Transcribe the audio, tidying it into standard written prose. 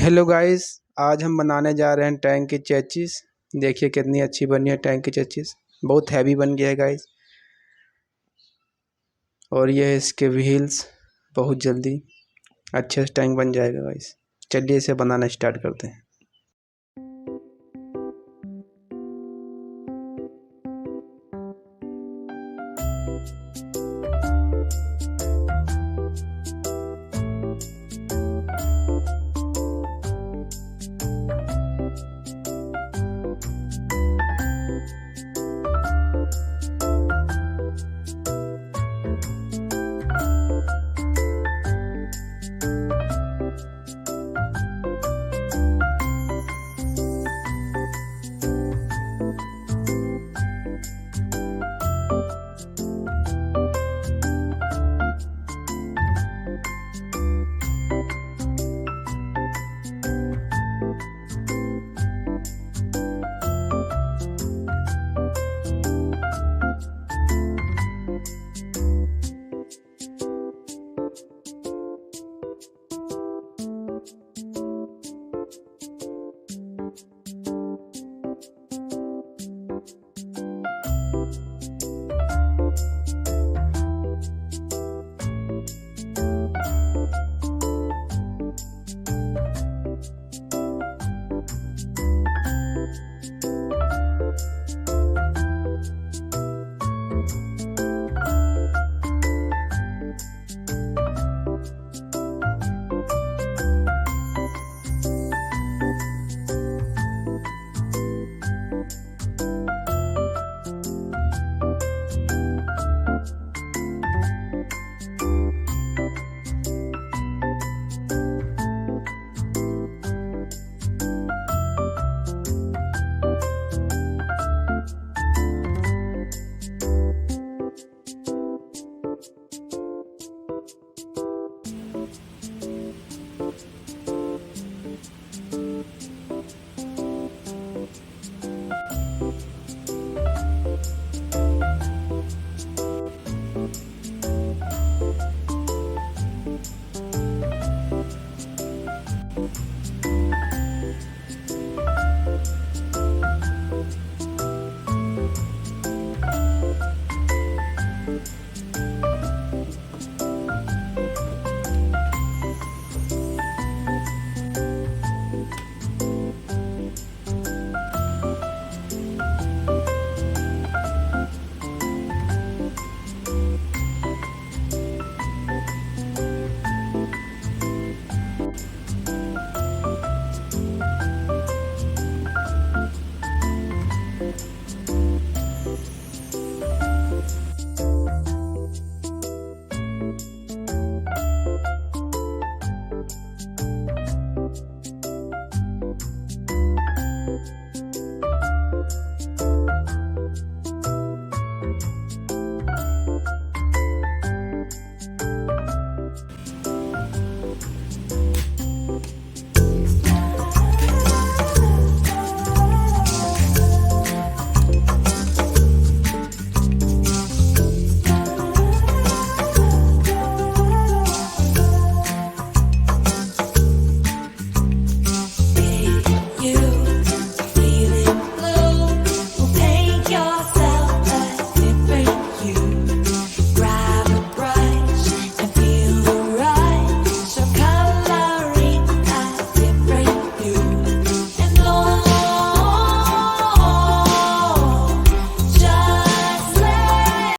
Hello guys, आज हम बनाने जा रहे हैं टैंक की चेचिस। देखिए कितनी अच्छी बनी है टैंक की चेचिस। बहुत हैवी बन गया है गाइस। और ये है इसके व्हील्स। बहुत जल्दी अच्छे से टैंक बन जाएगा गाइस। चलिए इसे बनाना स्टार्ट करते हैं।